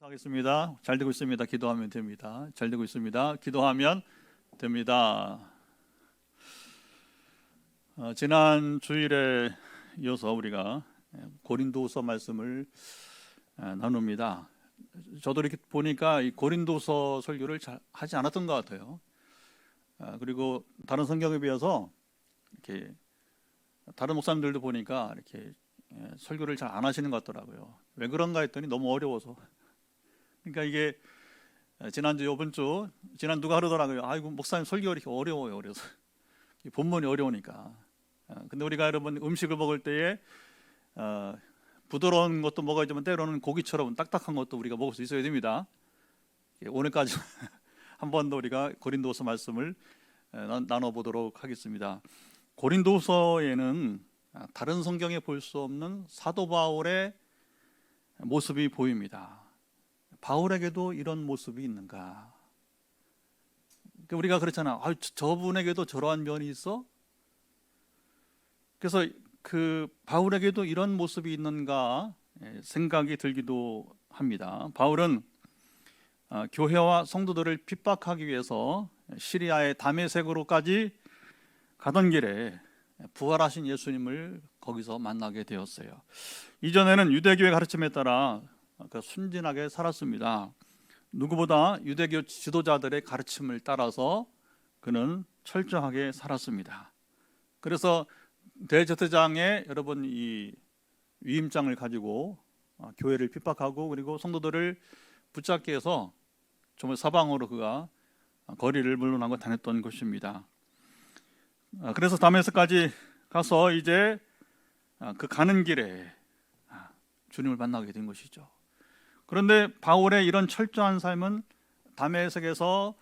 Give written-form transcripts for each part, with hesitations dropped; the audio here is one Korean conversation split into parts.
하겠습니다. 잘 되고 있습니다. 기도하면 됩니다. 잘 되고 있습니다. 기도하면 됩니다. 지난 주일에 이어서 우리가 고린도후서 말씀을 나눕니다. 저도 이렇게 보니까 이 고린도서 설교를 잘 하지 않았던 것 같아요. 그리고 다른 성경에 비해서 이렇게 다른 목사님들도 보니까 이렇게 설교를 잘 안 하시는 것 같더라고요. 왜 그런가 했더니 너무 어려워서. 그러니까 이게 지난주 이번 주 지난 누가 하더라고요. 아이고 목사님 설교 이렇게 어려워요. 그래서 본문이 어려우니까. 근데 우리가 여러분 음식을 먹을 때에 부드러운 것도 먹어야지만 때로는 고기처럼 딱딱한 것도 우리가 먹을 수 있어야 됩니다. 오늘까지 한 번 더 우리가 고린도서 말씀을 나눠보도록 하겠습니다. 고린도서에는 다른 성경에 볼 수 없는 사도 바울의 모습이 보입니다. 바울에게도 이런 모습이 있는가? 우리가 그렇잖아. 저분에게도 저러한 면이 있어? 그래서 그 바울에게도 이런 모습이 있는가 생각이 들기도 합니다. 바울은 교회와 성도들을 핍박하기 위해서 시리아의 다메섹으로까지 가던 길에 부활하신 예수님을 거기서 만나게 되었어요. 이전에는 유대교의 가르침에 따라 순진하게 살았습니다. 누구보다 유대교 지도자들의 가르침을 따라서 그는 철저하게 살았습니다. 그래서 대제사장의 여러분 이 위임장을 가지고 교회를 핍박하고 그리고 성도들을 붙잡게 해서 정말 사방으로 그가 거리를 물러나고 다녔던 것입니다. 그래서 다메섹까지 가서 이제 그 가는 길에 주님을 만나게 된 것이죠. 그런데 바울의 이런 철저한 삶은 다메섹에서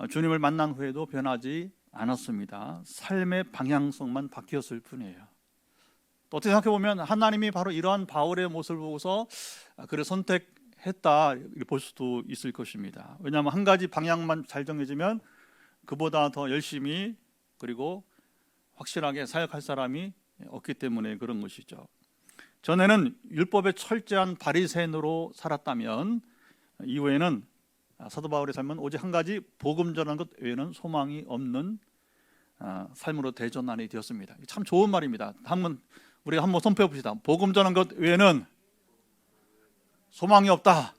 주님을 만난 후에도 변하지 않았습니다. 삶의 방향성만 바뀌었을 뿐이에요. 또 어떻게 생각해보면 하나님이 바로 이러한 바울의 모습을 보고서 그를 선택했다 이렇게 볼 수도 있을 것입니다. 왜냐하면 한 가지 방향만 잘 정해지면 그보다 더 열심히 그리고 확실하게 사역할 사람이 없기 때문에 그런 것이죠. 전에는 율법에 철저한 바리새인으로 살았다면 이후에는 사도 바울의 삶은 오직 한 가지 복음 전하는 것 외에는 소망이 없는 삶으로 대전환이 되었습니다. 참 좋은 말입니다. 우리가 한번 선포해 봅시다. 복음 전하는 것 외에는 소망이 없다.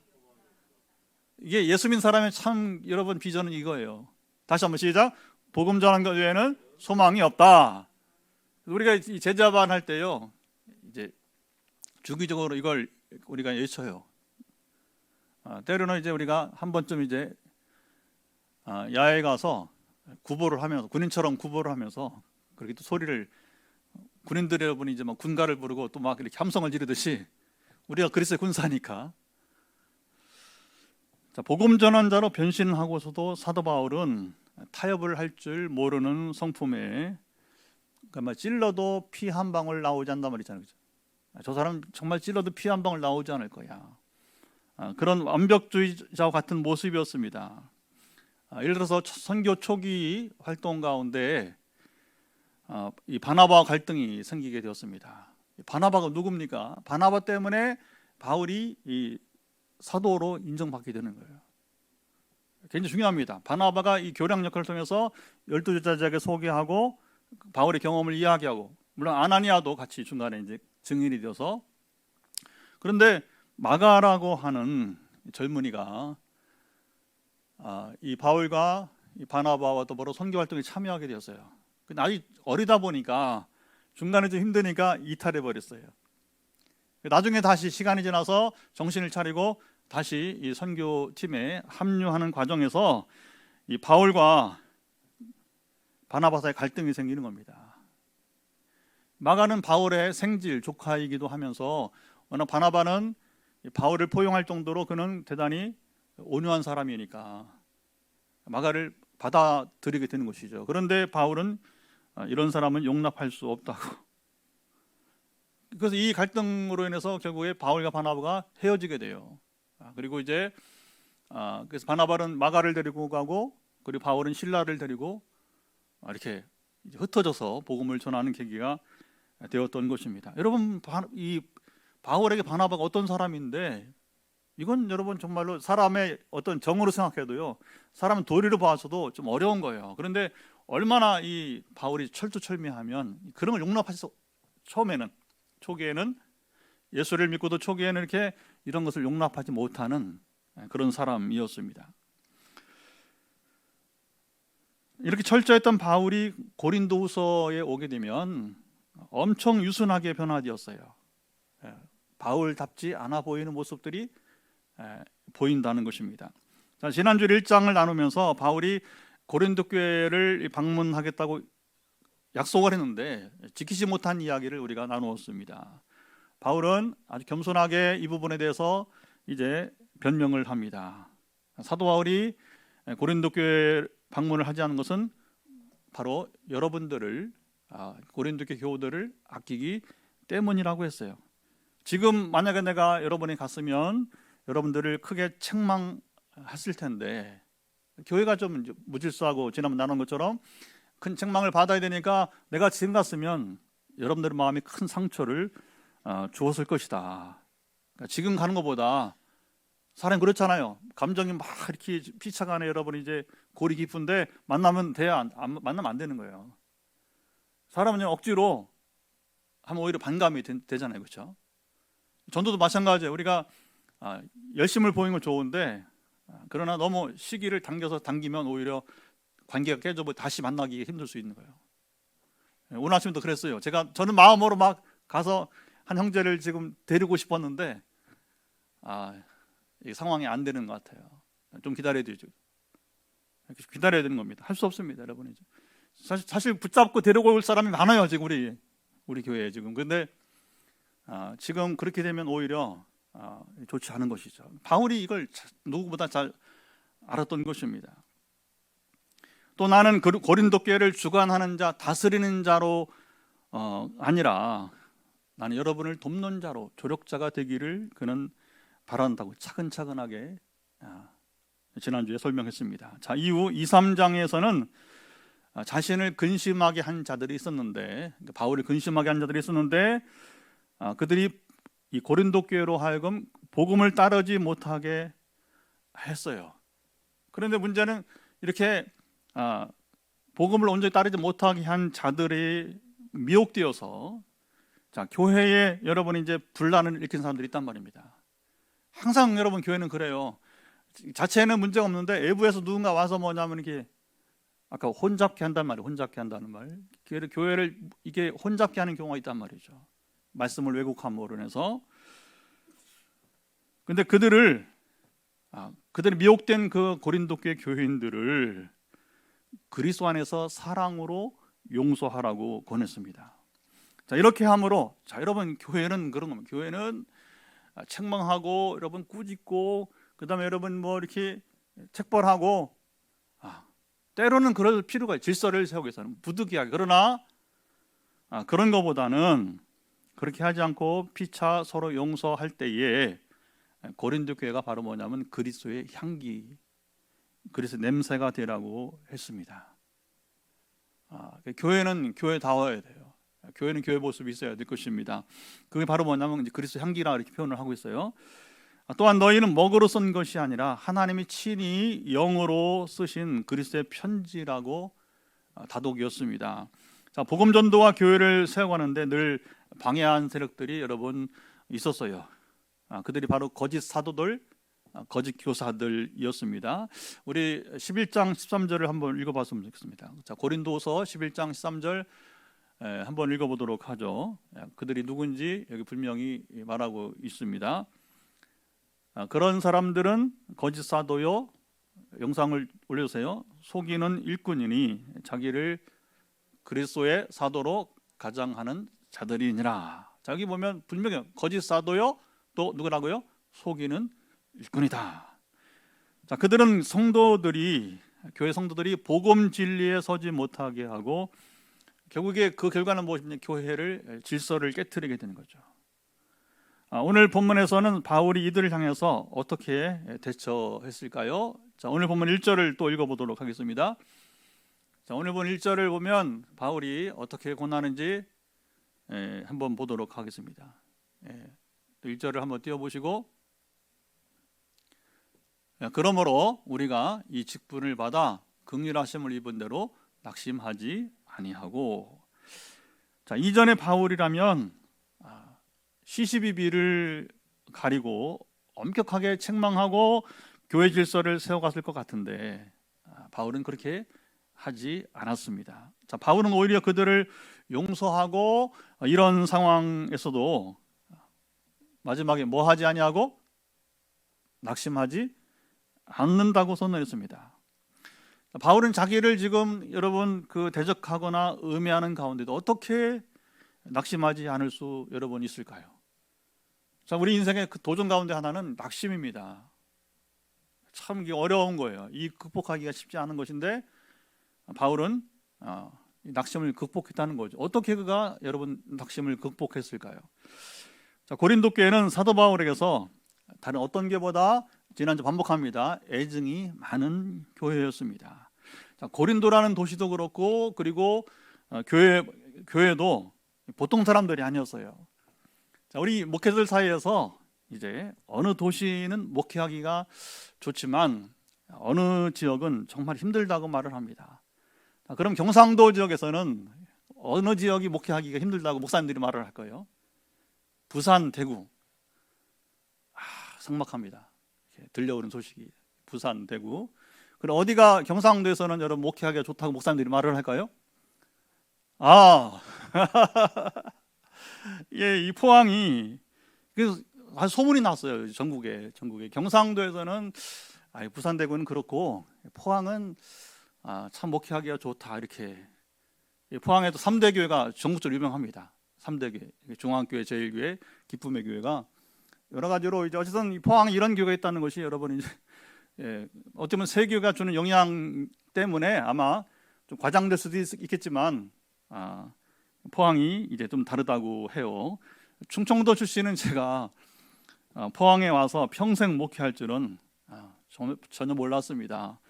이게 예수 믿는 사람의 참 여러분 비전은 이거예요. 다시 한번 시작. 복음 전하는 것 외에는 소망이 없다. 우리가 제자반 할 때요, 이제 주기적으로 이걸 우리가 외쳐요. 때로는 이제 우리가 한 번쯤 이제 야외에 가서 구보를 하면서 군인처럼 구보를 하면서 그렇게 또 소리를 군인들 여러분이 이제 막 군가를 부르고 또 막 이렇게 함성을 지르듯이 우리가 그리스도의 군사니까. 자, 복음 전환자로 변신하고서도 사도 바울은 타협을 할 줄 모르는 성품에 그러니까 찔러도 피 한 방울 나오지 않단 말이잖아요. 그죠? 저 사람 정말 찔러도 피 한 방울 나오지 않을 거야. 그런 완벽주의자와 같은 모습이었습니다. 예를 들어서 선교 초기 활동 가운데 이 바나바와 갈등이 생기게 되었습니다. 바나바가 누굽니까? 바나바 때문에 바울이 이 사도로 인정받게 되는 거예요. 굉장히 중요합니다. 바나바가 이 교량 역할을 통해서 12제자에게 소개하고 바울의 경험을 이야기하고 물론 아나니아도 같이 중간에 이제 증인이 되어서 그런데 마가라고 하는 젊은이가 이 바울과 이 바나바와 더불어 선교 활동에 참여하게 되었어요. 근데 아직 어리다 보니까 중간에 좀 힘드니까 이탈해 버렸어요. 나중에 다시 시간이 지나서 정신을 차리고 다시 이 선교팀에 합류하는 과정에서 이 바울과 바나바 사이에 갈등이 생기는 겁니다. 마가는 바울의 생질 조카이기도 하면서 워낙 바나바는 바울을 포용할 정도로 그는 대단히 온유한 사람이니까 마가를 받아들이게 되는 것이죠. 그런데 바울은 이런 사람은 용납할 수 없다고. 그래서 이 갈등으로 인해서 결국에 바울과 바나바가 헤어지게 돼요. 그리고 이제 그래서 바나바는 마가를 데리고 가고 그리고 바울은 실라를 데리고 이렇게 흩어져서 복음을 전하는 계기가 되었던 것입니다. 여러분 이 바울에게 바나바가 어떤 사람인데 이건 여러분 정말로 사람의 어떤 정으로 생각해도요, 사람 도리로 봐서도 좀 어려운 거예요. 그런데 얼마나 이 바울이 철두철미하면 그런 걸 용납하셔서, 처음에는, 초기에는 예수를 믿고도 초기에는 이렇게 이런 것을 용납하지 못하는 그런 사람이었습니다. 이렇게 철저했던 바울이 고린도후서에 오게 되면 엄청 유순하게 변화되었어요. 바울답지 않아 보이는 모습들이 보인다는 것입니다. 자, 지난주 1장을 나누면서 바울이 고린도 교회를 방문하겠다고 약속을 했는데 지키지 못한 이야기를 우리가 나누었습니다. 바울은 아주 겸손하게 이 부분에 대해서 이제 변명을 합니다. 사도 바울이 고린도 교회 방문을 하지 않은 것은 바로 여러분들을, 고린도 교회 교우들을 아끼기 때문이라고 했어요. 지금 만약에 내가 여러분이 갔으면 여러분들을 크게 책망했을 텐데, 교회가 좀 무질서하고 지난번 나눈 것처럼 큰 책망을 받아야 되니까 내가 지금 갔으면 여러분들의 마음이 큰 상처를 주었을 것이다. 그러니까 지금 가는 것보다, 사람 그렇잖아요. 감정이 막 이렇게 피차가네. 여러분 이제 골이 깊은데 만나면 돼야 만나면 안 되는 거예요. 사람은 억지로 하면 오히려 반감이 되잖아요, 그렇죠? 전도도 마찬가지예요. 우리가 열심을 보이는 건 좋은데, 그러나 너무 시기를 당기면 오히려 관계가 깨져 다시 만나기 힘들 수 있는 거예요. 오늘 아침도 그랬어요. 저는 마음으로 막 가서 한 형제를 지금 데리고 싶었는데 이 상황이 안 되는 것 같아요. 좀 기다려야 되죠. 기다려야 되는 겁니다. 할 수 없습니다, 여러분. 사실 붙잡고 데리고 올 사람이 많아요, 지금 우리 교회에 지금. 근데 지금 그렇게 되면 오히려 좋지 않은 것이죠. 바울이 이걸 누구보다 잘 알았던 것입니다. 또 나는 고린도 교회를 주관하는 자, 다스리는 자로 아니라 나는 여러분을 돕는 자로, 조력자가 되기를 그는 바란다고 차근차근하게 지난주에 설명했습니다. 자, 이후 2, 3장에서는 자신을 근심하게 한 자들이 있었는데, 바울을 근심하게 한 자들이 있었는데, 그들이 이 고린도 교회로 하여금 복음을 따르지 못하게 했어요. 그런데 문제는 이렇게 복음을 온전히 따르지 못하게 한 자들이 미혹되어서, 자, 교회에 여러분이 이제 분란을 일으킨 사람들이 있단 말입니다. 항상 여러분 교회는 그래요. 자체에는 문제가 없는데 외부에서 누군가 와서 뭐냐면 이게 아까 혼잡케 한단 말이에요. 혼잡케 한다는 말. 교회를 이게 혼잡케 하는 경우가 있단 말이죠. 말씀을 왜곡함으로 인해서. 근데 그들이 미혹된 그 고린도 교회 교인들을 그리스도 안에서 사랑으로 용서하라고 권했습니다. 자, 이렇게 함으로, 자, 여러분 교회는 그런 겁니다. 교회는 책망하고 여러분 꾸짖고 그다음에 여러분 뭐 이렇게 책벌하고 때로는 그럴 필요가 있어요. 질서를 세우기 위해서는 부득이하게. 그러나 그런 것보다는 그렇게 하지 않고 피차 서로 용서할 때에 고린도 교회가 바로 뭐냐면 그리스도의 향기, 그리스도의 냄새가 되라고 했습니다. 교회는 교회다워야 돼요. 교회는 교회 모습이 있어야 될 것입니다. 그게 바로 뭐냐면 그리스도 향기라 이렇게 표현을 하고 있어요. 또한 너희는 먹으로 쓴 것이 아니라 하나님이 친히 영으로 쓰신 그리스도의 편지라고 다독이었습니다. 자, 복음 전도와 교회를 세워가는데 늘 방해한 세력들이 여러분 있었어요. 그들이 바로 거짓 사도들, 거짓 교사들이었습니다. 우리 11장 13절을 한번 읽어봤으면 좋겠습니다. 자, 고린도서 11장 13절 한번 읽어보도록 하죠. 그들이 누군지 여기 분명히 말하고 있습니다. 그런 사람들은 거짓 사도요, 영상을 올려주세요. 속이는 일꾼이니 자기를 그리스도의 사도로 가장하는 자들이니라. 자, 여기 보면 분명히 거짓 사도요, 또 누구라고요? 속이는 일꾼이다. 자, 그들은 교회 성도들이 복음 진리에 서지 못하게 하고 결국에 그 결과는 무엇이냐? 교회를 질서를 깨트리게 되는 거죠. 오늘 본문에서는 바울이 이들을 향해서 어떻게 대처했을까요? 자, 오늘 본문 1절을 또 읽어보도록 하겠습니다. 자, 오늘 본 1절을 보면 바울이 어떻게 권하는지 한번 보도록 하겠습니다. 또 1절을 한번 띄워보시고 그러므로 우리가 이 직분을 받아 긍휼하심을 입은 대로 낙심하지 아니하고. 자, 이전에 바울이라면 시시비비를 가리고 엄격하게 책망하고 교회 질서를 세워갔을 것 같은데 바울은 그렇게 하지 않았습니다. 자, 바울은 오히려 그들을 용서하고 이런 상황에서도 마지막에 뭐 하지 아니하고 낙심하지 않는다고 선언했습니다. 바울은 자기를 지금 여러분 대적하거나 음해하는 가운데도 어떻게 낙심하지 않을 수 여러분 있을까요? 자, 우리 인생의 그 도전 가운데 하나는 낙심입니다. 참 이게 어려운 거예요. 이 극복하기가 쉽지 않은 것인데 바울은 낙심을 극복했다는 거죠. 어떻게 그가 여러분 낙심을 극복했을까요? 자, 고린도 교회는 사도 바울에게서 다른 어떤 교회보다 지난주 반복합니다. 애증이 많은 교회였습니다. 자, 고린도라는 도시도 그렇고 그리고 교회도 보통 사람들이 아니었어요. 자, 우리 목회자들 사이에서 이제 어느 도시는 목회하기가 좋지만 어느 지역은 정말 힘들다고 말을 합니다. 자, 그럼 경상도 지역에서는 어느 지역이 목회하기가 힘들다고 목사님들이 말을 할까요? 부산, 대구. 삭막합니다. 들려오는 소식이 부산, 대구. 그럼 어디가 경상도에서는 여러분 목회하기가 좋다고 목사님들이 말을 할까요? 예, 이 포항이 그래서 소문이 났어요. 전국에 경상도에서는 부산, 대구는 그렇고 포항은 참 목회하기가 좋다 이렇게. 포항에도 3대 교회가 전국적으로 유명합니다. 3대 교회, 중앙교회, 제일교회, 기쁨의 교회가 여러 가지로 이제 어쨌든 이 포항에 이런 교회가 있다는 것이 여러분 이제 어떻게 보면 세교가 주는 영향 때문에 아마 좀 과장될 수도 있겠지만 포항이 이제 좀 다르다고 해요. 충청도 출신은 제가 포항에 와서 평생 목회할 줄은 전혀 몰랐습니다.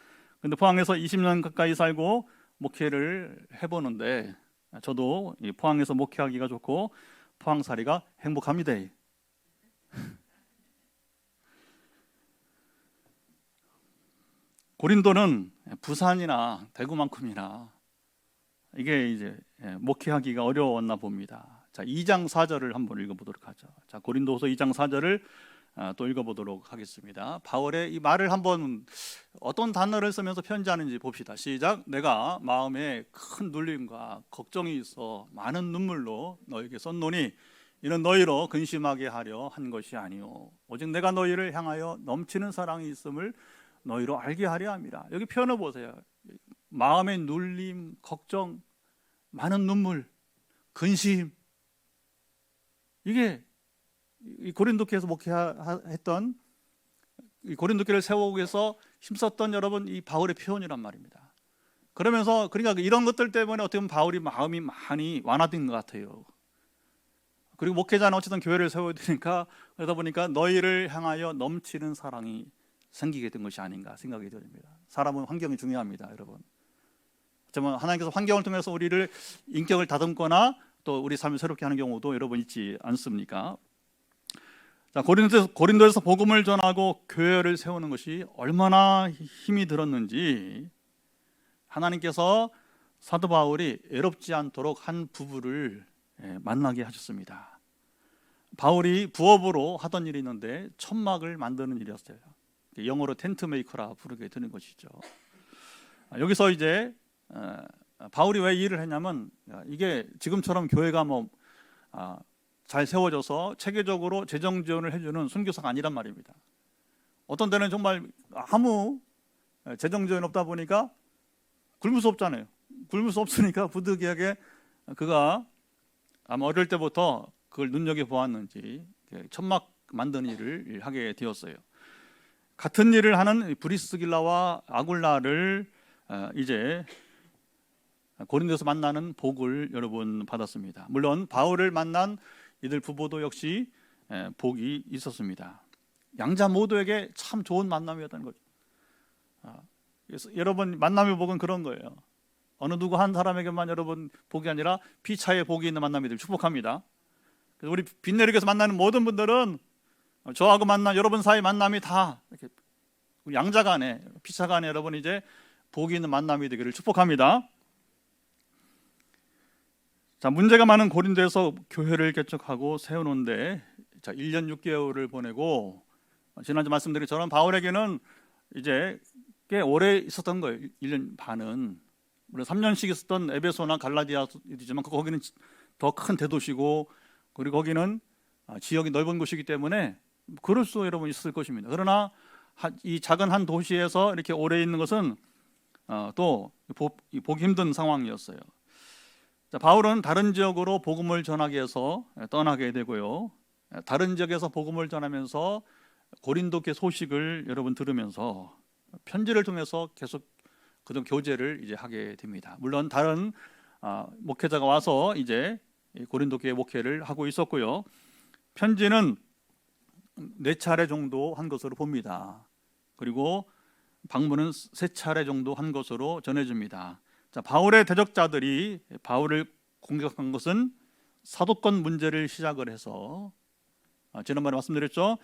근데 포항에서 20년 가까이 살고 목회를 해보는데 저도 이 포항에서 목회하기가 좋고 포항살이가 행복합니다. 고린도는 부산이나 대구만큼이나 이게 이제 목회하기가 어려웠나 봅니다. 자, 2장 4절을 한번 읽어보도록 하죠. 자, 고린도후서 2장 4절을 또 읽어보도록 하겠습니다. 바울의 이 말을 한번 어떤 단어를 쓰면서 편지하는지 봅시다. 시작. 내가 마음에 큰 눌림과 걱정이 있어 많은 눈물로 너에게 썼노니 이는 너희로 근심하게 하려 한 것이 아니요 오직 내가 너희를 향하여 넘치는 사랑이 있음을 너희로 알게 하려 함이라. 여기 표현을 보세요. 마음의 눌림, 걱정, 많은 눈물, 근심. 이게 이 고린도 교회에서 목회했던 이 고린도 교회를 세우기 위해서 힘썼던 여러분 이 바울의 표현이란 말입니다. 그러면서 그러니까 이런 것들 때문에 어떻게 보면 바울이 마음이 많이 완화된 것 같아요. 그리고 목회자는 어쨌든 교회를 세워야 되니까 그러다 보니까 너희를 향하여 넘치는 사랑이 생기게 된 것이 아닌가 생각이 됩니다. 사람은 환경이 중요합니다, 여러분. 정말 하나님께서 환경을 통해서 우리를 인격을 다듬거나 또 우리 삶을 새롭게 하는 경우도 여러분 있지 않습니까? 자, 고린도에서 복음을 전하고 교회를 세우는 것이 얼마나 힘이 들었는지 하나님께서 사도 바울이 애롭지 않도록 한 부부를 만나게 하셨습니다. 바울이 부업으로 하던 일이 있는데 천막을 만드는 일이었어요. 영어로 텐트 메이커라 부르게 되는 것이죠. 여기서 이제 바울이 왜 이 일을 했냐면 이게 지금처럼 교회가 잘 세워져서 체계적으로 재정 지원을 해주는 선교사가 아니란 말입니다. 어떤 때는 정말 아무 재정 지원이 없다 보니까 굶을 수 없잖아요. 굶을 수 없으니까 부득이하게 그가 아마 어릴 때부터 그걸 눈여겨보았는지 천막 만드는 일을 하게 되었어요. 같은 일을 하는 브리스길라와 아굴라를 이제 고린도에서 만나는 복을 여러분 받았습니다. 물론 바울을 만난 이들 부부도 역시 복이 있었습니다. 양자 모두에게 참 좋은 만남이었다는 거죠. 그래서 여러분 만남의 복은 그런 거예요. 어느 누구 한 사람에게만 여러분 복이 아니라 피차에 복이 있는 만남이 될 축복합니다. 그래서 우리 빛내리교에서 만나는 모든 분들은 저하고 만난 여러분 사이 만남이 다 이렇게 우리 양자간에 피차간에 여러분 이제 복이 있는 만남이 되기를 축복합니다. 자, 문제가 많은 고린도에서 교회를 개척하고 세우는데 1년 6개월을 보내고 지난주 말씀드린 것처럼 바울에게는 이제 꽤 오래 있었던 거예요. 1년 반은. 물론 3년씩 있었던 에베소나 갈라디아이지만 거기는 더 큰 대도시고 그리고 거기는 지역이 넓은 곳이기 때문에 그럴 수 여러분 있을 것입니다. 그러나 이 작은 한 도시에서 이렇게 오래 있는 것은 또 보기 힘든 상황이었어요. 자, 바울은 다른 지역으로 복음을 전하기 위해서 떠나게 되고요. 다른 지역에서 복음을 전하면서 고린도교 소식을 여러분 들으면서 편지를 통해서 계속 그동 교제를 이제 하게 됩니다. 물론 다른 목회자가 와서 이제 고린도교회 목회를 하고 있었고요. 편지는 4차례 정도 한 것으로 봅니다. 그리고 방문은 3차례 정도 한 것으로 전해집니다. 자, 바울의 대적자들이 바울을 공격한 것은 사도권 문제를 시작을 해서 지난번에 말씀드렸죠.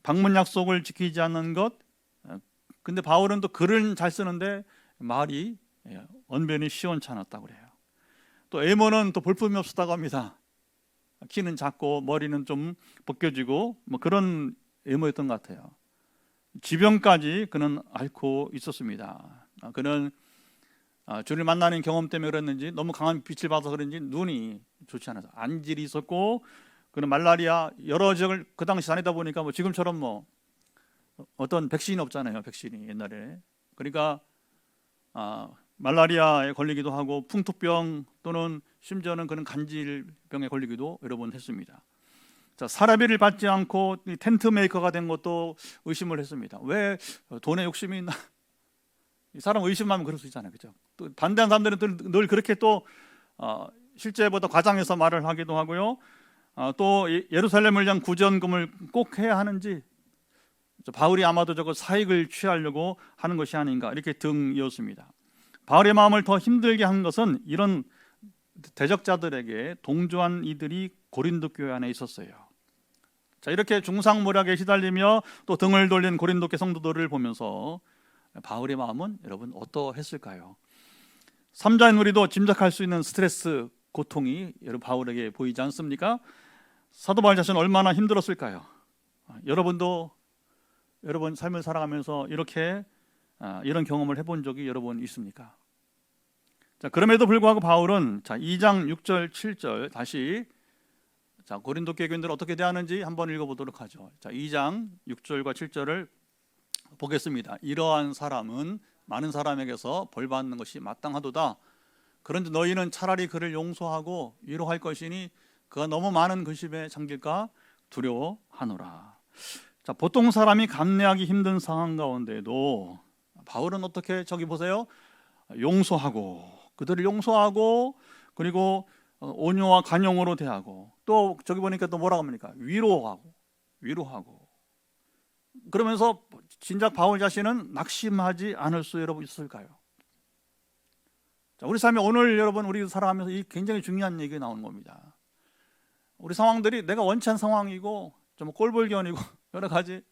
방문 약속을 지키지 않는 것. 근데 바울은 또 글은 잘 쓰는데 말이 언변이 시원찮았다고 그래요. 또 에모는 또 볼품이 없었다고 합니다. 키는 작고 머리는 좀 벗겨지고 뭐 그런 에모였던 것 같아요. 지병까지 그는 앓고 있었습니다. 그는 주를 만나는 경험 때문에 그랬는지 너무 강한 빛을 받아서 그런지 눈이 좋지 않아서 안질이 있었고 그는 말라리아 여러 지역을 그 당시 다니다 보니까 뭐 지금처럼 뭐 어떤 백신이 없잖아요. 백신이 옛날에. 그러니까 말라리아에 걸리기도 하고 풍토병 또는 심지어는 그런 간질병에 걸리기도 여러 번 했습니다. 자, 사라비를 받지 않고 텐트 메이커가 된 것도 의심을 했습니다. 왜 돈에 욕심이 있나? 사람 의심하면 그럴 수 있잖아요, 그렇죠? 또 반대한 사람들은 늘 그렇게 또 실제보다 과장해서 말을 하기도 하고요. 또 예루살렘을 위한 구전금을 꼭 해야 하는지 바울이 아마도 저거 사익을 취하려고 하는 것이 아닌가 이렇게 등이었습니다. 바울의 마음을 더 힘들게 한 것은 이런 대적자들에게 동조한 이들이 고린도 교회 안에 있었어요. 자, 이렇게 중상모략에 시달리며 또 등을 돌린 고린도교 성도들을 보면서 바울의 마음은 여러분 어떠했을까요? 3자인 우리도 짐작할 수 있는 스트레스, 고통이 여러분 바울에게 보이지 않습니까? 사도 바울 자신은 얼마나 힘들었을까요? 여러분도 여러분 삶을 살아가면서 이런 경험을 해본 적이 여러 번 있습니까? 자, 그럼에도 불구하고 바울은 2장 6절 7절 다시 고린도 교인들 어떻게 대하는지 한번 읽어보도록 하죠. 2장 6절과 7절을 보겠습니다. 이러한 사람은 많은 사람에게서 벌받는 것이 마땅하도다. 그런데 너희는 차라리 그를 용서하고 위로할 것이니 그가 너무 많은 근심에 잠길까 두려워하노라. 자, 보통 사람이 감내하기 힘든 상황 가운데도 바울은 어떻게 저기 보세요. 용서하고 그들을 용서하고 그리고 온유와 관용으로 대하고 또 저기 보니까 또 뭐라고 합니까? 위로하고 그러면서 진작 바울 자신은 낙심하지 않을 수 여러분 있을까요? 자, 우리 삶에 오늘 여러분 우리 살아가면서 이 굉장히 중요한 얘기가 나오는 겁니다. 우리 상황들이 내가 원치 않은 상황이고 좀 꼴불견이고 여러 가지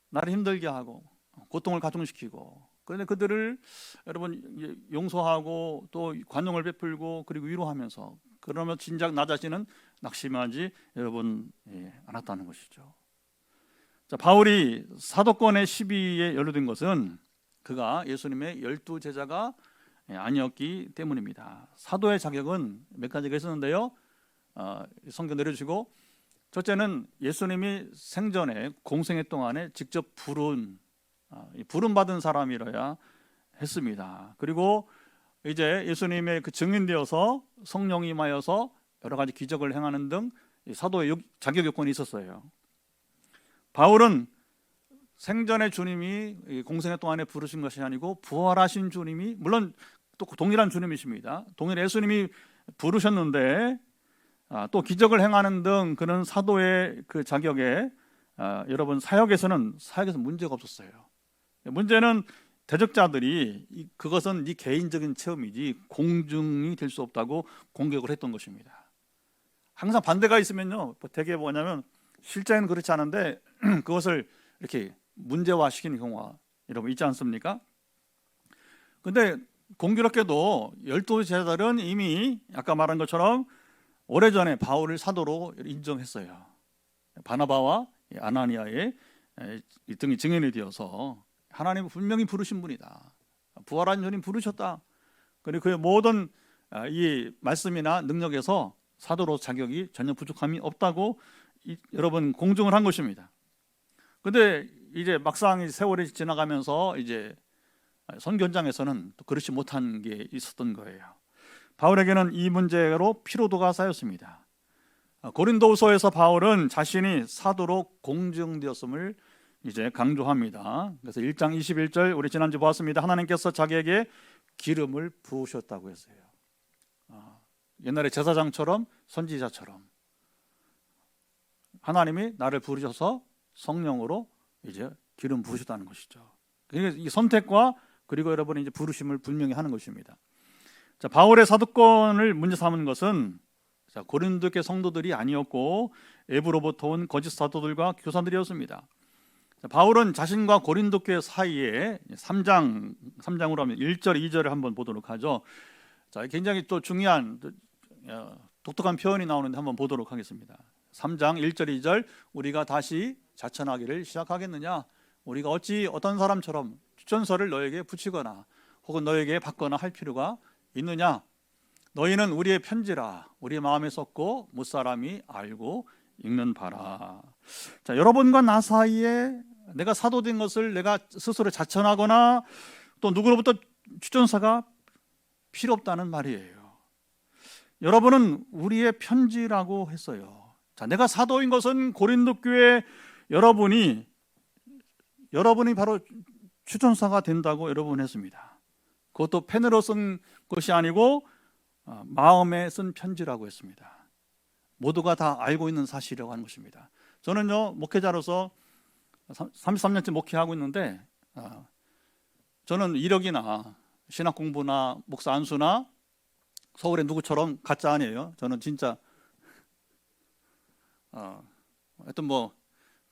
나를 힘들게 하고 고통을 가중시키고 그런데 그들을 여러분 용서하고 또 관용을 베풀고 그리고 위로하면서 그러면 진작 나 자신은 낙심하지 여러분 않았다는 것이죠. 자, 바울이 사도권의 시비에 연루된 것은 그가 예수님의 12 제자가 아니었기 때문입니다. 사도의 자격은 몇 가지가 있었는데요. 성경 내려주시고 첫째는 예수님이 생전에 공생애 동안에 직접 부름받은 사람이라야 했습니다. 그리고 이제 예수님의 그 증인되어서 성령이 임하여서 여러 가지 기적을 행하는 등 사도의 자격 요건이 있었어요. 바울은 생전에 주님이 공생애 동안에 부르신 것이 아니고 부활하신 주님이 물론 또 동일한 주님이십니다. 동일한 예수님이 부르셨는데 또 기적을 행하는 등 그런 사도의 그 자격에 여러분 사역에서는 문제가 없었어요. 문제는 대적자들이 그것은 네 개인적인 체험이지 공중이 될 수 없다고 공격을 했던 것입니다. 항상 반대가 있으면요, 되게 뭐냐면 실제는 그렇지 않은데 그것을 이렇게 문제화시키는 경우가 여러분 있지 않습니까? 근데 공교롭게도 12제자들은 이미 아까 말한 것처럼 오래전에 바울을 사도로 인정했어요. 바나바와 아나니아의 등이 증인이 되어서 하나님은 분명히 부르신 분이다, 부활한 주님 부르셨다, 그리고 그의 모든 이 말씀이나 능력에서 사도로 자격이 전혀 부족함이 없다고 여러분 공증을 한 것입니다. 근데 이제 막상 세월이 지나가면서 이제 선교 현장에서는 또 그렇지 못한 게 있었던 거예요. 바울에게는 이 문제로 피로도가 쌓였습니다. 고린도후서에서 바울은 자신이 사도로 공증되었음을 이제 강조합니다. 그래서 1장 21절 우리 지난주 보았습니다. 하나님께서 자기에게 기름을 부으셨다고 했어요. 옛날에 제사장처럼 선지자처럼 하나님이 나를 부르셔서 성령으로 이제 기름 부으셨다는 것이죠. 그러니까 이 선택과 그리고 여러분이 이제 부르심을 분명히 하는 것입니다. 자, 바울의 사도권을 문제 삼은 것은 고린도교 성도들이 아니었고 외부로부터 온 거짓 사도들과 교사들이었습니다. 자, 바울은 자신과 고린도교 사이에 3장으로 하면 1절, 2절을 한번 보도록 하죠. 자, 굉장히 또 중요한 독특한 표현이 나오는데 한번 보도록 하겠습니다. 3장 1절, 2절 우리가 다시 자천하기를 시작하겠느냐? 우리가 어찌 어떤 사람처럼 추천서를 너에게 붙이거나 혹은 너에게 받거나 할 필요가 있느냐? 너희는 우리의 편지라 우리 마음에 썼고 무사람이 알고 읽는 바라. 자, 여러분과 나 사이에 내가 사도된 것을 내가 스스로 자천하거나 또 누구로부터 추천서가 필요 없다는 말이에요. 여러분은 우리의 편지라고 했어요. 자, 내가 사도인 것은 고린도 교회 여러분이 바로 추천사가 된다고 여러분 했습니다. 그것도 펜으로 쓴 것이 아니고 마음에 쓴 편지라고 했습니다. 모두가 다 알고 있는 사실이라고 하는 것입니다. 저는요, 목회자로서 33년째 목회하고 있는데 저는 이력이나 신학 공부나 목사 안수나 서울의 누구처럼 가짜 아니에요. 저는 진짜 하여튼 뭐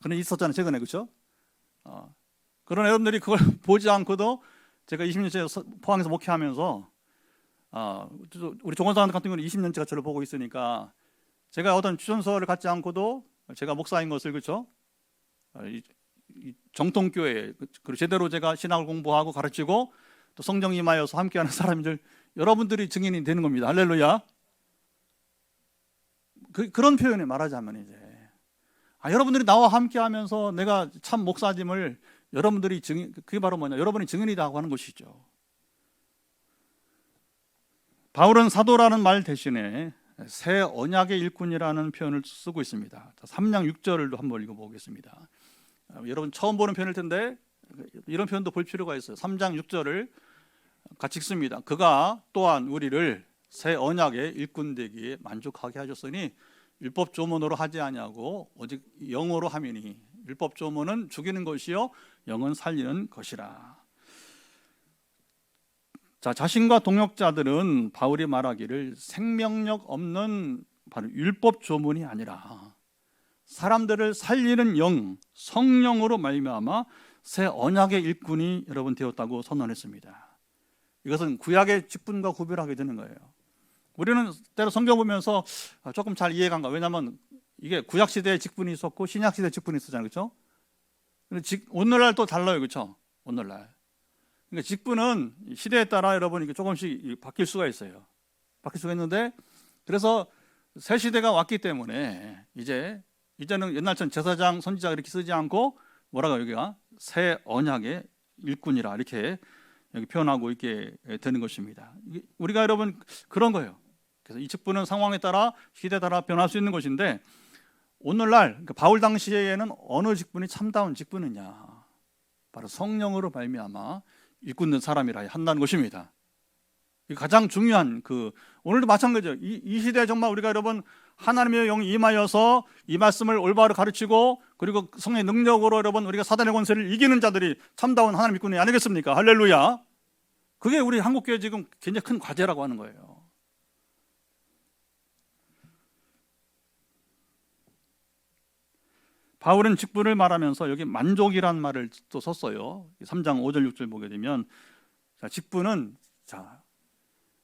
그런 있었잖아요, 최근에. 그렇죠? 그러나 여러분들이 그걸 보지 않고도 제가 20년째 포항에서 목회하면서 우리 종원사관 같은 경우는 20년째가 저를 보고 있으니까 제가 어떤 추천서를 갖지 않고도 제가 목사인 것을, 그렇죠? 이 정통교회 그리고 제대로 제가 신학을 공부하고 가르치고 또 성령 임하여서 함께하는 사람들 여러분들이 증인이 되는 겁니다. 할렐루야. 그런 표현을 말하자면 이제 여러분들이 나와 함께하면서 내가 참 목사님을 여러분들이 증인, 그게 바로 뭐냐, 여러분이 증인이다 하고 하는 것이죠. 바울은 사도라는 말 대신에 새 언약의 일꾼이라는 표현을 쓰고 있습니다. 3장 6절을 한번 읽어보겠습니다. 여러분 처음 보는 표현일 텐데 이런 표현도 볼 필요가 있어요. 3장 6절을 같이 읽습니다. 그가 또한 우리를 새 언약의 일꾼 되기에 만족하게 하셨으니 율법 조문으로 하지 아니하고 오직 영으로 함이니 율법 조문은 죽이는 것이요 영은 살리는 것이라. 자, 자신과 동역자들은 바울이 말하기를 생명력 없는 바로 율법 조문이 아니라 사람들을 살리는 영, 성령으로 말미암아 새 언약의 일꾼이 여러분 되었다고 선언했습니다. 이것은 구약의 직분과 구별하게 되는 거예요. 우리는 때로 성경 보면서 조금 잘 이해가 안 가. 왜냐하면 이게 구약 시대의 직분이 있었고 신약 시대의 직분이 있었잖아요, 그렇죠? 근데 오늘날 또 달라요, 그렇죠? 오늘날. 그러니까 직분은 시대에 따라 여러분 이게 조금씩 바뀔 수가 있어요. 바뀔 수가 있는데 그래서 새 시대가 왔기 때문에 이제는 옛날처럼 제사장, 선지자 이렇게 쓰지 않고 뭐라고 여기가 새 언약의 일꾼이라 이렇게 여기 표현하고 있게 되는 것입니다. 우리가 여러분 그런 거예요. 그래서 이 직분은 상황에 따라 시대에 따라 변할 수 있는 것인데 오늘날 그러니까 바울 당시에는 어느 직분이 참다운 직분이냐, 바로 성령으로 말미암아 일꾼된 사람이라 한다는 것입니다. 가장 중요한 오늘도 마찬가지죠. 이 시대에 정말 우리가 여러분 하나님의 영이 임하여서 이 말씀을 올바로 가르치고 그리고 성령의 능력으로 여러분 우리가 사단의 권세를 이기는 자들이 참다운 하나님 일꾼이 아니겠습니까? 할렐루야. 그게 우리 한국교회 지금 굉장히 큰 과제라고 하는 거예요. 바울은 직분을 말하면서 여기 만족이란 말을 또 썼어요. 3장 5절 6절 보게 되면, 자, 직분은 자,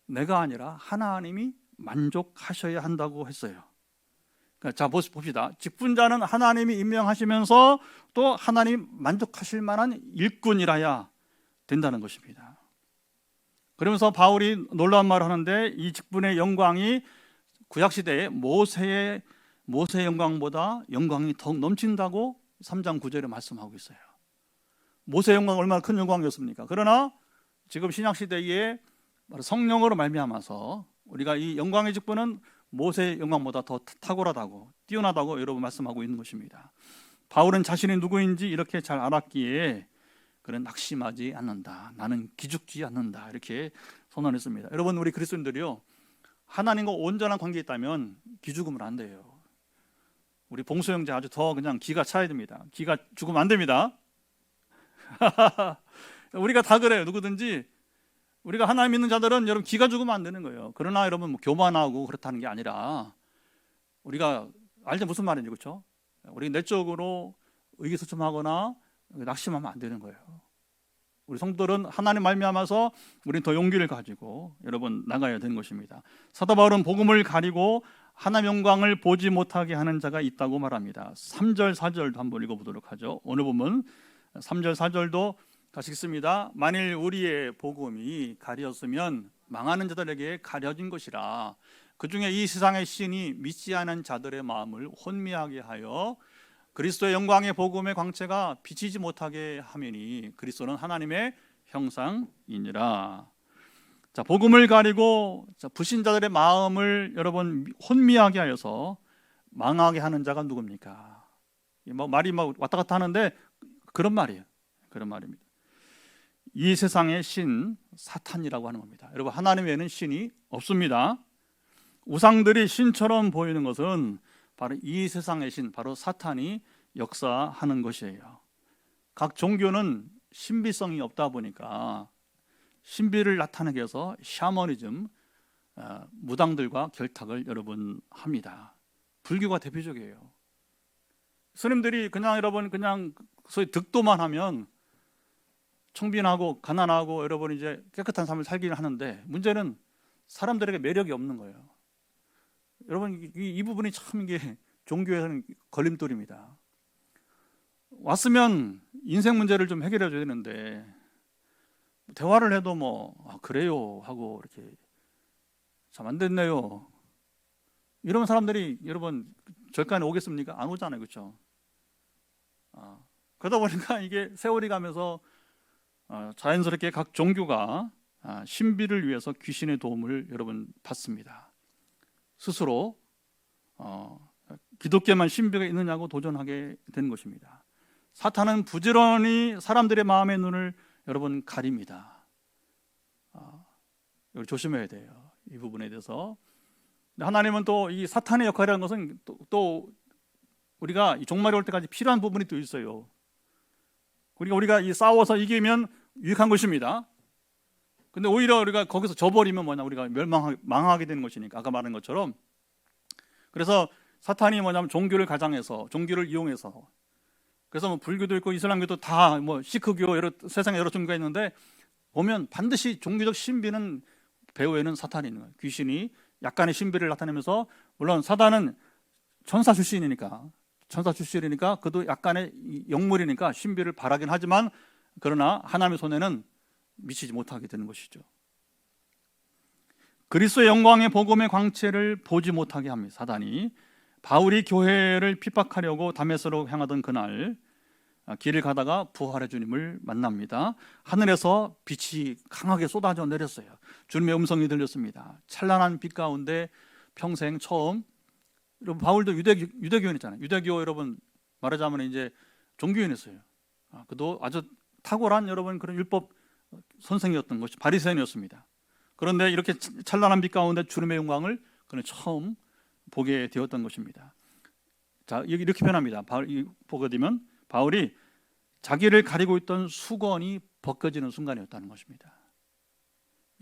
내가 아니라 하나님이 만족하셔야 한다고 했어요. 그러니까 자, 봅시다. 직분자는 하나님이 임명하시면서 또 하나님 만족하실 만한 일꾼이라야 된다는 것입니다. 그러면서 바울이 놀라운 말을 하는데, 이 직분의 영광이 구약시대의 모세의 영광보다 영광이 더 넘친다고 3장 9절에 말씀하고 있어요. 모세의 영광 얼마나 큰 영광이었습니까? 그러나 지금 신약시대에 성령으로 말미암아서 우리가 이 영광의 직분은 모세의 영광보다 더 탁월하다고, 뛰어나다고 여러분 말씀하고 있는 것입니다. 바울은 자신이 누구인지 이렇게 잘 알았기에 그는 낙심하지 않는다, 나는 기죽지 않는다, 이렇게 선언했습니다. 여러분, 우리 그리스도인들이요, 하나님과 온전한 관계에 있다면 기죽으면 안 돼요. 우리 봉수 형제 아주 더 그냥 기가 차야 됩니다. 기가 죽으면 안 됩니다. 우리가 다 그래요. 누구든지 우리가 하나님 믿는 자들은 여러분 기가 죽으면 안 되는 거예요. 그러나 여러분 뭐 교만하고 그렇다는 게 아니라, 우리가 알죠? 무슨 말인지, 그렇죠? 우리 내적으로 의기소침하거나 낙심하면 안 되는 거예요. 우리 성도들은 하나님 말미암아서 우리는 더 용기를 가지고 여러분 나가야 되는 것입니다. 사도 바울은 복음을 가리고 하나님의 영광을 보지 못하게 하는 자가 있다고 말합니다. 3절 4절도 한번 읽어보도록 하죠. 오늘 보면 3절 4절도 같이 읽습니다. 만일 우리의 복음이 가렸으면 망하는 자들에게 가려진 것이라, 그 중에 이 세상의 신이 믿지 않은 자들의 마음을 혼미하게 하여 그리스도의 영광의 복음의 광채가 비치지 못하게 하매니 그리스도는 하나님의 형상이니라. 자, 복음을 가리고 불신자들의 마음을 여러분 혼미하게 하여서 망하게 하는 자가 누굽니까? 뭐 말이 막 왔다 갔다 하는데 그런 말이에요. 그런 말입니다. 이 세상의 신 사탄이라고 하는 겁니다. 여러분, 하나님 외에는 신이 없습니다. 우상들이 신처럼 보이는 것은 바로 이 세상의 신, 바로 사탄이 역사하는 것이에요. 각 종교는 신비성이 없다 보니까 신비를 나타내기 위해서 샤머니즘, 무당들과 결탁을 여러분 합니다. 불교가 대표적이에요. 스님들이 그냥 여러분 그냥 소위 득도만 하면 청빈하고 가난하고 여러분 이제 깨끗한 삶을 살기는 하는데, 문제는 사람들에게 매력이 없는 거예요. 여러분, 이 부분이 참 이게 종교에서는 걸림돌입니다. 왔으면 인생 문제를 좀 해결해 줘야 되는데 대화를 해도 뭐 그래요 하고 이렇게 참 안 됐네요, 이런 사람들이 여러분 절간에 오겠습니까? 안 오잖아요, 그렇죠? 그러다 보니까 이게 세월이 가면서 자연스럽게 각 종교가 신비를 위해서 귀신의 도움을 여러분 받습니다. 스스로 기독교만 신비가 있느냐고 도전하게 되는 것입니다. 사탄은 부지런히 사람들의 마음의 눈을 여러분 가립니다. 이걸 조심해야 돼요, 이 부분에 대해서. 하나님은 또 이 사탄의 역할이라는 것은 또 우리가 이 종말이 올 때까지 필요한 부분이 또 있어요. 그러니까 우리가 이 싸워서 이기면 유익한 것입니다. 근데 오히려 우리가 거기서 져버리면 뭐냐, 우리가 망하게 되는 것이니까, 아까 말한 것처럼. 그래서 사탄이 뭐냐면 종교를 가장해서, 종교를 이용해서, 그래서 뭐 불교도 있고 이슬람교도 다 뭐 시크교, 세상에 여러 종교가 있는데 보면 반드시 종교적 신비는 배후에는 사탄이 있는 거예요. 귀신이 약간의 신비를 나타내면서, 물론 사탄은 천사 출신이니까 그도 약간의 영물이니까 신비를 바라긴 하지만, 그러나 하나님의 손에는 미치지 못하게 되는 것이죠. 그리스도의 영광의 복음의 광채를 보지 못하게 합니다. 사단이 바울이 교회를 핍박하려고 다메섹으로 향하던 그날 길을 가다가 부활의 주님을 만납니다. 하늘에서 빛이 강하게 쏟아져 내렸어요. 주님의 음성이 들렸습니다. 찬란한 빛 가운데 평생 처음, 여러분 바울도 유대교인이잖아요. 유대교 여러분 말하자면 이제 종교인이었어요. 그도 아주 탁월한 여러분 그런 율법 선생이었던 것이 바리새인이었습니다. 그런데 이렇게 찬란한 빛 가운데 주님의 영광을 그는 처음 보게 되었던 것입니다. 자, 이렇게 표현합니다. 보게 되면 바울이 자기를 가리고 있던 수건이 벗겨지는 순간이었다는 것입니다.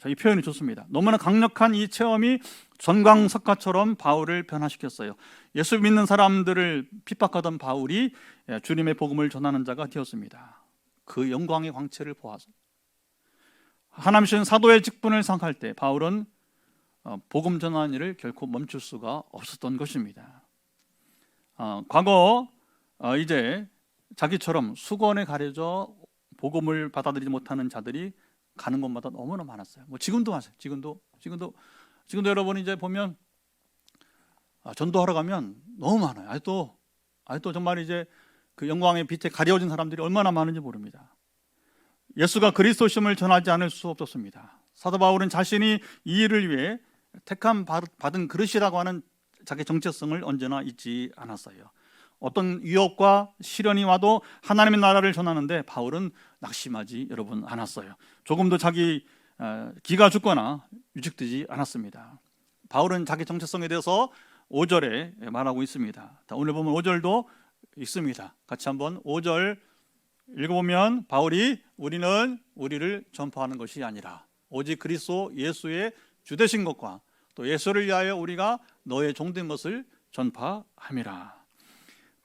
자, 이 표현이 좋습니다. 너무나 강력한 이 체험이 전광석가처럼 바울을 변화시켰어요. 예수 믿는 사람들을 핍박하던 바울이 주님의 복음을 전하는 자가 되었습니다. 그 영광의 광채를 보아서 하나님 주신 사도의 직분을 생각할 때 바울은 복음 전하는 일을 결코 멈출 수가 없었던 것입니다. 과거 이제 자기처럼 수건에 가려져 복음을 받아들이지 못하는 자들이 가는 곳마다 너무나 많았어요. 뭐 지금도 하세요. 지금도 여러분 이제 보면 전도하러 가면 너무 많아요. 아직도 정말 이제 그 영광의 빛에 가려진 사람들이 얼마나 많은지 모릅니다. 예수가 그리스도심을 전하지 않을 수 없었습니다. 사도 바울은 자신이 이 일을 위해 택함 받은 그릇이라고 하는 자기 정체성을 언제나 잊지 않았어요. 어떤 위협과 시련이 와도 하나님의 나라를 전하는데 바울은 낙심하지 여러분 않았어요. 조금도 자기 기가 죽거나 위축되지 않았습니다. 바울은 자기 정체성에 대해서 5절에 말하고 있습니다. 오늘 보면 5절도 있습니다. 같이 한번 5절 읽어보면 바울이 우리는 우리를 전파하는 것이 아니라 오직 그리스도 예수의 주되신 것과 또 예수를 위하여 우리가 너의 종된 것을 전파함이라.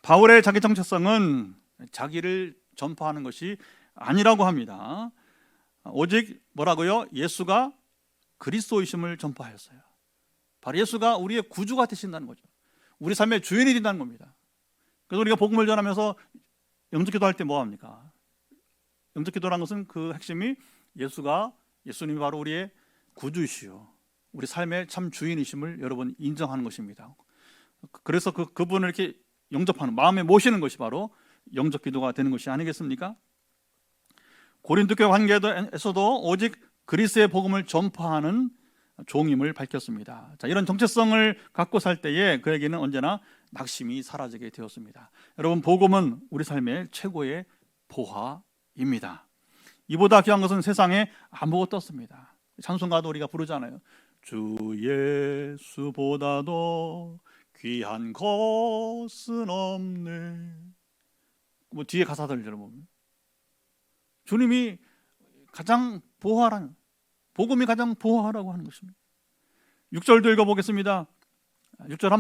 바울의 자기 정체성은 자기를 전파하는 것이 아니라고 합니다. 오직 뭐라고요? 예수가 그리스도이심을 전파하였어요. 바로 예수가 우리의 구주가 되신다는 거죠. 우리 삶의 주인이 된다는 겁니다. 그래서 우리가 복음을 전하면서 영접기도 할 때 뭐 합니까? 영접기도라는 것은 그 핵심이 예수님이 바로 우리의 구주이시오, 우리 삶의 참 주인이심을 여러분 인정하는 것입니다. 그래서 그분을 이렇게 영접하는, 마음에 모시는 것이 바로 영접기도가 되는 것이 아니겠습니까? 고린도 교회 관계에서도 오직 그리스도의 복음을 전파하는 종임을 밝혔습니다. 자, 이런 정체성을 갖고 살 때에 그에게는 언제나 낙심이 사라지게 되었습니다. 여러분, 복음은 우리 삶의 최고의 보화입니다. 이보다 귀한 것은 세상에 아무것도 없습니다. 찬송가도 우리가 부르잖아요. 주 예수보다도 귀한 것은 없네. 뭐 뒤에 가사들 여러분, 주님이 가장 보화라는, 복음이 가장 보화라고 하는 것입니다. 6절도 읽어보겠습니다. 6절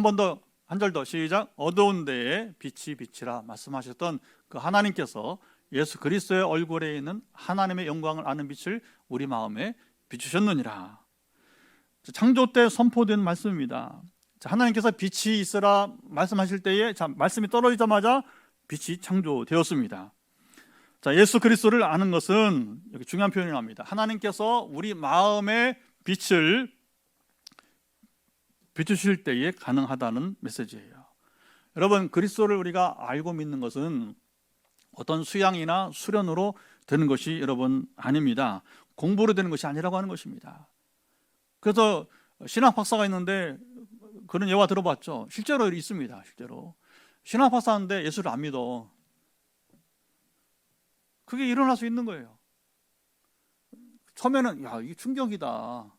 한 절 더 시작. 어두운 데에 빛이 비치라 말씀하셨던 그 하나님께서 예수 그리스도의 얼굴에 있는 하나님의 영광을 아는 빛을 우리 마음에 비추셨느니라. 창조 때 선포된 말씀입니다. 하나님께서 빛이 있으라 말씀하실 때에 말씀이 떨어지자마자 빛이 창조되었습니다. 자, 예수 그리스도를 아는 것은 여기 중요한 표현이 나옵니다. 하나님께서 우리 마음의 빛을 비추실 때에 가능하다는 메시지예요. 여러분, 그리스도를 우리가 알고 믿는 것은 어떤 수양이나 수련으로 되는 것이 여러분 아닙니다. 공부로 되는 것이 아니라고 하는 것입니다. 그래서 신학 박사가 있는데 그런 예화 들어봤죠? 실제로 있습니다. 실제로 신학 박사인데 예수를 안 믿어. 그게 일어날 수 있는 거예요. 처음에는 야, 이게 충격이다.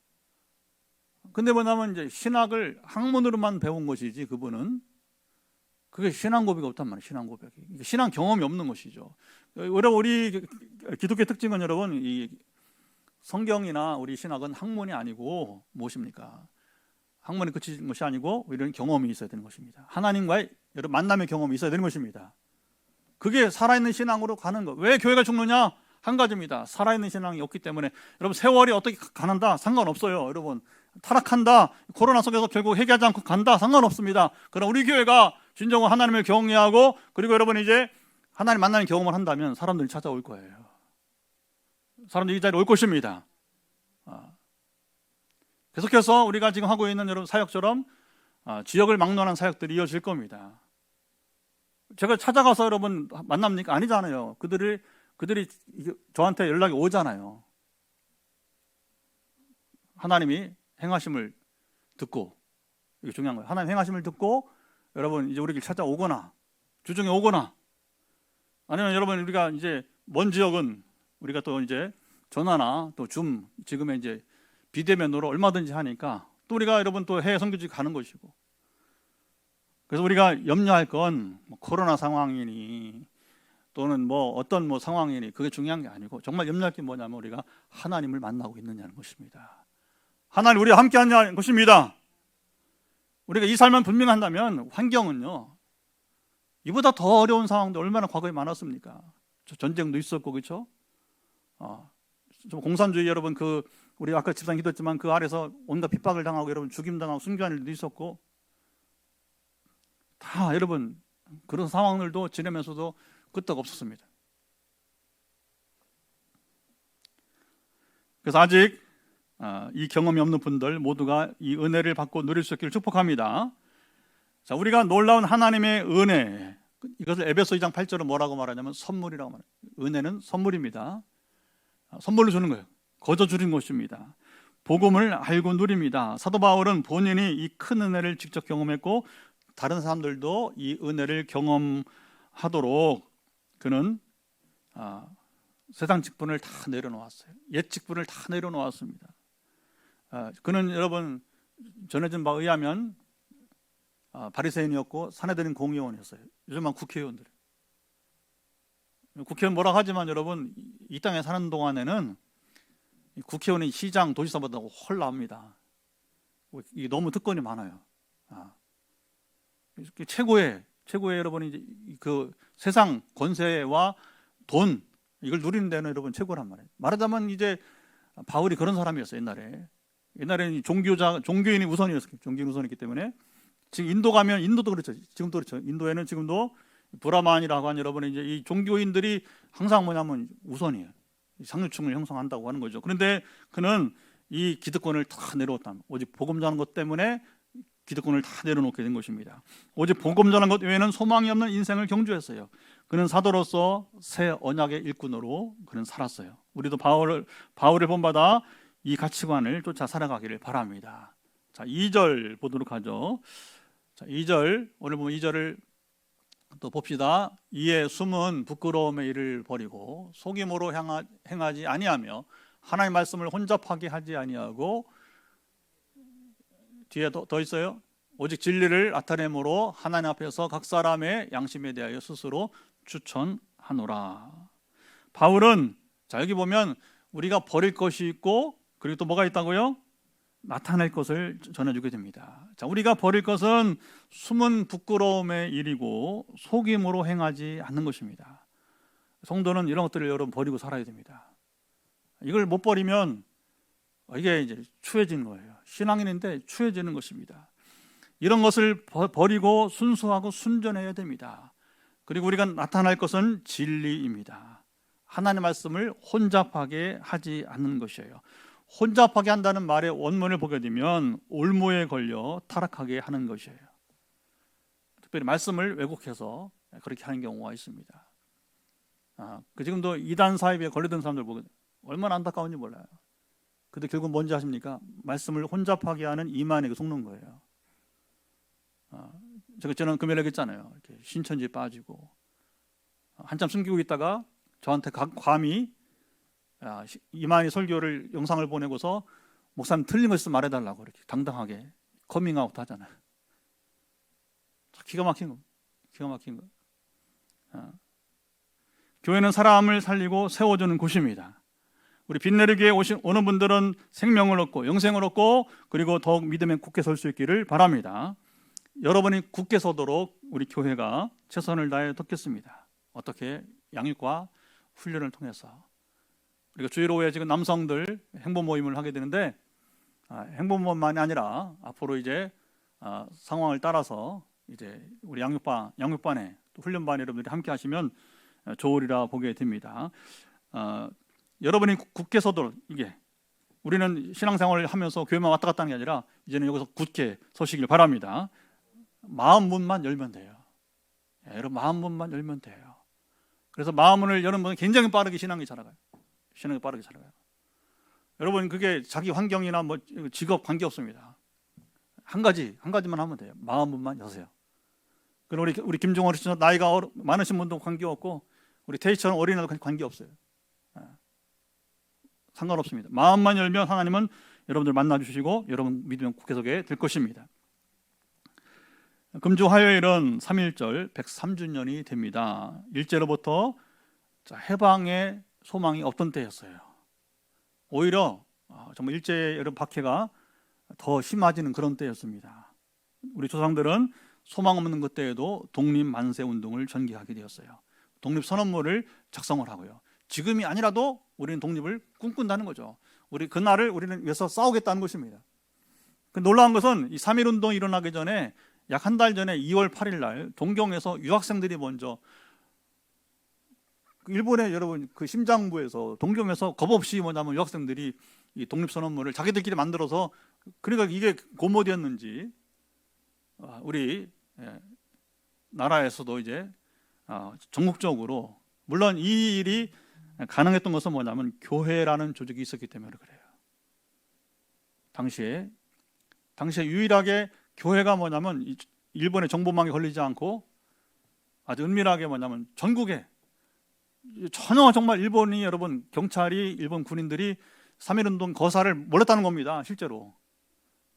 근데 뭐냐면 이제 신학을 학문으로만 배운 것이지 그분은 그게 신앙 고백이 없단 말이에요. 신앙 고백이 신앙 경험이 없는 것이죠. 여러분, 우리 기독교 특징은 여러분, 이 성경이나 우리 신학은 학문이 아니고 무엇입니까? 학문이 그치는 것이 아니고 이런 경험이 있어야 되는 것입니다. 하나님과의 여러분 만남의 경험이 있어야 되는 것입니다. 그게 살아있는 신앙으로 가는 것. 왜 교회가 죽느냐? 한 가지입니다. 살아있는 신앙이 없기 때문에. 여러분, 세월이 어떻게 가는다 상관없어요. 여러분, 타락한다, 코로나 속에서 결국 회개하지 않고 간다, 상관없습니다. 그럼 우리 교회가 진정으로 하나님을 경외하고, 그리고 여러분 이제 하나님 만나는 경험을 한다면 사람들이 찾아올 거예요. 사람들이 이 자리에 올 것입니다. 계속해서 우리가 지금 하고 있는 여러분 사역처럼 지역을 막론한 사역들이 이어질 겁니다. 제가 찾아가서 여러분 만납니까? 아니잖아요. 그들이 저한테 연락이 오잖아요. 하나님이 행하심을 듣고, 이게 중요한 거예요. 하나님 행하심을 듣고 여러분 이제 우리를 찾아오거나 주중에 오거나, 아니면 여러분 우리가 이제 먼 지역은 우리가 또 이제 전화나 또 줌, 지금의 이제 비대면으로 얼마든지 하니까 또 우리가 여러분 또 해외 선교지 가는 것이고. 그래서 우리가 염려할 건 코로나 상황이니 또는 뭐 어떤 뭐 상황이니 그게 중요한 게 아니고 정말 염려할 게 뭐냐면 우리가 하나님을 만나고 있느냐는 것입니다. 하나님 우리와 함께 하냐는 것입니다. 우리가 이 삶만 분명한다면 환경은요 이보다 더 어려운 상황도 얼마나 과거에 많았습니까? 전쟁도 있었고 그렇죠? 좀 공산주의 여러분 그 우리 아까 집사님 기도했지만 그 아래서 온갖 핍박을 당하고 여러분 죽임당하고 순교한 일도 있었고 다 여러분 그런 상황들도 지내면서도 끄떡 없었습니다. 그래서 아직 이 경험이 없는 분들 모두가 이 은혜를 받고 누릴 수 있기를 축복합니다. 자, 우리가 놀라운 하나님의 은혜, 이것을 에베소 2장 8절은 뭐라고 말하냐면 선물이라고 말해요. 은혜는 선물입니다. 선물로 주는 거예요. 거저 주는 것입니다. 복음을 알고 누립니다. 사도 바울은 본인이 이 큰 은혜를 직접 경험했고 다른 사람들도 이 은혜를 경험하도록 그는 세상 직분을 다 내려놓았어요. 옛 직분을 다 내려놓았습니다. 그는 여러분 전해진 바에 의하면 바리새인이었고 사내들인 공의원이었어요. 요즘은 국회의원들. 국회의원 뭐라고 하지만 여러분 이 땅에 사는 동안에는 국회의원이 시장, 도지사보다 훨 나옵니다. 이게 너무 특권이 많아요. 최고의 여러분이 이제 그 세상 권세와 돈 이걸 누리는 데는 여러분 최고란 말이에요. 말하자면 이제 바울이 그런 사람이었어요. 옛날에는 종교인이 우선이었어요. 종교인 우선이기 때문에 지금 인도 가면 인도도 그렇죠. 지금도 그렇죠. 인도에는 지금도 브라만이라고 하는 여러분이 이제 이 종교인들이 항상 뭐냐면 우선이에요. 상류층을 형성한다고 하는 거죠. 그런데 그는 이 기득권을 다 내려왔다. 오직 복음 전하는 것 때문에 기득권을 다 내려놓게 된 것입니다. 오직 복음 전하는 것 외에는 소망이 없는 인생을 경주했어요. 그는 사도로서 새 언약의 일꾼으로 그는 살았어요. 우리도 바울을 본받아 이 가치관을 쫓아 살아가기를 바랍니다. 자, 2절 보도록 하죠. 자, 2절 오늘 보면 2절을 또 봅시다. 이에 숨은 부끄러움의 일을 버리고 속임으로 행하지 아니하며 하나님의 말씀을 혼잡하게 하지 아니하고 뒤에 더 있어요. 오직 진리를 나타내므로 하나님 앞에서 각 사람의 양심에 대하여 스스로 추천하노라. 바울은 자 여기 보면 우리가 버릴 것이 있고 그리고 또 뭐가 있다고요? 나타낼 것을 전해주게 됩니다. 자, 우리가 버릴 것은 숨은 부끄러움의 일이고 속임으로 행하지 않는 것입니다. 성도는 이런 것들을 여러분 버리고 살아야 됩니다. 이걸 못 버리면 이게 이제 추해지는 거예요. 신앙인인데 추해지는 것입니다. 이런 것을 버리고 순수하고 순전해야 됩니다. 그리고 우리가 나타날 것은 진리입니다. 하나님의 말씀을 혼잡하게 하지 않는 것이에요. 혼잡하게 한다는 말의 원문을 보게 되면 올무에 걸려 타락하게 하는 것이에요. 특별히 말씀을 왜곡해서 그렇게 하는 경우가 있습니다. 지금도 이단 사입에 걸려든 사람들 보면 얼마나 안타까운지 몰라요. 근데 결국 뭔지 아십니까? 말씀을 혼잡하게 하는 이만에게 속는 거예요. 저는 금요일에 했잖아요. 이렇게 신천지에 빠지고 한참 숨기고 있다가 저한테 감히 이만희 설교를 영상을 보내고서 목사님 틀린 거 있으면 말해달라고 이렇게 당당하게 커밍아웃 하잖아요. 기가 막힌 거. 교회는 사람을 살리고 세워주는 곳입니다. 우리 빛내리교에 오는 분들은 생명을 얻고 영생을 얻고 그리고 더욱 믿음에 굳게 설 수 있기를 바랍니다. 여러분이 굳게 서도록 우리 교회가 최선을 다해 돕겠습니다. 어떻게? 양육과 훈련을 통해서. 우리가 주일 오후에 지금 남성들 행보 모임을 하게 되는데 행보 모임만이 아니라 앞으로 이제 상황을 따라서 이제 우리 양육반에 또 훈련반에 여러분들이 함께 하시면 좋으리라 보게 됩니다. 여러분이 굳게 서도록 이게 우리는 신앙생활을 하면서 교회만 왔다 갔다 하는 게 아니라 이제는 여기서 굳게 서시길 바랍니다. 마음 문만 열면 돼요. 여러분 마음 문만 열면 돼요. 그래서 마음 문을 여는 분은 굉장히 빠르게 신앙이 자라가요. 여러분 그게 자기 환경이나 뭐 직업 관계 없습니다. 한 가지만 하면 돼요. 마음 문만 여세요. 그리고 우리 김종원 씨는 나이가 많으신 분도 관계 없고 우리 태희처럼 어린아이도 관계 없어요. 상관없습니다. 마음만 열면 하나님은 여러분들 만나주시고 여러분 믿으면 굳게 서게 될 것입니다. 금주 화요일은 3.1절 103주년이 됩니다. 일제로부터 자, 해방의 소망이 없던 때였어요. 오히려 정말 일제 여름 박해가 더 심해지는 그런 때였습니다. 우리 조상들은 소망 없는 그때에도 독립 만세 운동을 전개하게 되었어요. 독립 선언문을 작성을 하고요. 지금이 아니라도 우리는 독립을 꿈꾼다는 거죠. 우리 그날을 우리는 위해서 싸우겠다는 것입니다. 그 놀라운 것은 이 3.1 운동이 일어나기 전에 약 한 달 전에 2월 8일 날 동경에서 유학생들이 먼저 일본의 여러분 그 심장부에서 동경에서 겁 없이 뭐냐면 유학생들이 이 독립선언문을 자기들끼리 만들어서, 그러니까 이게 고모되었는지 우리 나라에서도 이제 전국적으로, 물론 이 일이 가능했던 것은 뭐냐면 교회라는 조직이 있었기 때문에 그래요. 당시에 유일하게 교회가 뭐냐면 일본의 정보망에 걸리지 않고 아주 은밀하게 뭐냐면 전국에 전혀 정말 일본이 여러분 경찰이 일본 군인들이 3.1운동 거사를 몰랐다는 겁니다. 실제로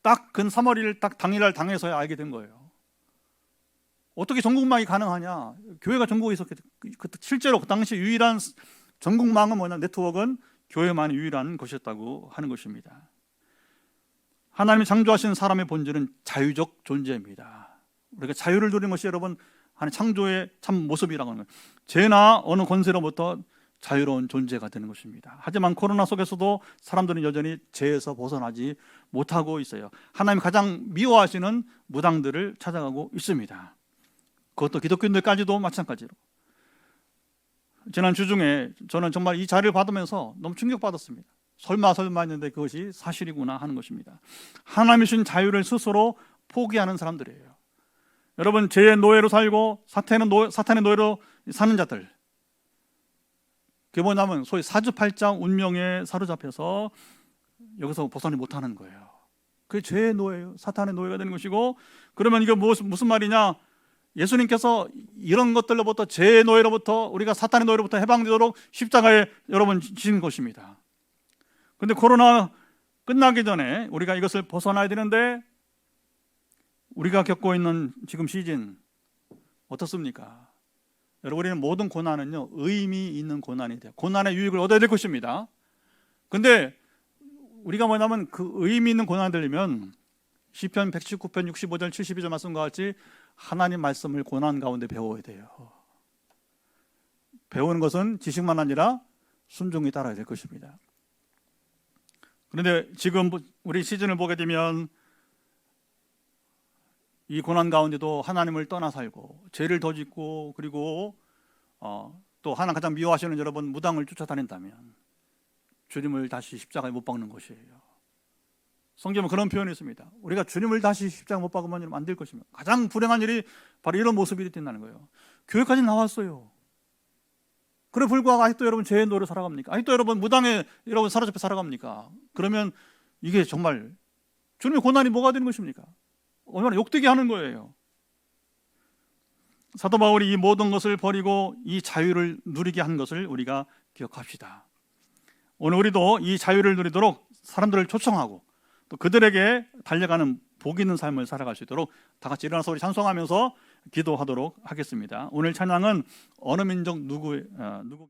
딱 근 3월 1일 딱 당일날 당해서야 알게 된 거예요. 어떻게 전국망이 가능하냐? 교회가 전국에 있었기 때문에. 실제로 그 당시 유일한 전국망은 뭐냐, 네트워크는 교회만이 유일한 것이었다고 하는 것입니다. 하나님이 창조하신 사람의 본질은 자유적 존재입니다. 우리가 자유를 누리는 것이 여러분 하나님 창조의 참 모습이라고 하는 거예요. 죄나 어느 권세로부터 자유로운 존재가 되는 것입니다. 하지만 코로나 속에서도 사람들은 여전히 죄에서 벗어나지 못하고 있어요. 하나님이 가장 미워하시는 무당들을 찾아가고 있습니다. 그것도 기독교인들까지도 마찬가지로. 지난 주중에 저는 정말 이 자리를 받으면서 너무 충격받았습니다. 설마 했는데 그것이 사실이구나 하는 것입니다. 하나님이 주신 자유를 스스로 포기하는 사람들이에요. 여러분, 죄의 노예로 살고 사탄의 노예로 사는 자들, 그게 뭐냐면 소위 사주팔장 운명에 사로잡혀서 여기서 벗어나지 못하는 거예요. 그게 죄의 노예예요. 사탄의 노예가 되는 것이고, 그러면 이게 무슨 말이냐? 예수님께서 이런 것들로부터, 죄의 노예로부터, 우리가 사탄의 노예로부터 해방되도록 십자가에 여러분 지신 것입니다. 그런데 코로나 끝나기 전에 우리가 이것을 벗어나야 되는데, 우리가 겪고 있는 지금 시즌 어떻습니까? 여러분, 우리는 모든 고난은요 의미 있는 고난이 돼요. 고난의 유익을 얻어야 될 것입니다. 근데 우리가 뭐냐면 그 의미 있는 고난을 들리면 시편 119편 65절 72절 말씀과 같이 하나님 말씀을 고난 가운데 배워야 돼요. 배우는 것은 지식만 아니라 순종이 따라야 될 것입니다. 그런데 지금 우리 시즌을 보게 되면 이 고난 가운데도 하나님을 떠나 살고 죄를 더 짓고, 그리고 또 하나님 가장 미워하시는 여러분 무당을 쫓아다닌다면 주님을 다시 십자가에 못 박는 것이에요. 성경에 그런 표현이 있습니다. 우리가 주님을 다시 십자가에 못 박으면 안 될 것입니다. 가장 불행한 일이 바로 이런 모습이 된다는 거예요. 교회까지 나왔어요. 그래 불구하고 아직도 여러분 죄의 노예로 살아갑니까? 아직도 여러분 무당에 여러분 사로잡혀 살아갑니까? 그러면 이게 정말 주님의 고난이 뭐가 되는 것입니까? 얼마나 욕되게 하는 거예요. 사도 바울이 이 모든 것을 버리고 이 자유를 누리게 한 것을 우리가 기억합시다. 오늘 우리도 이 자유를 누리도록 사람들을 초청하고 또 그들에게 달려가는 복 있는 삶을 살아갈 수 있도록 다 같이 일어나서 우리 찬송하면서 기도하도록 하겠습니다. 오늘 찬양은 어느 민족 누구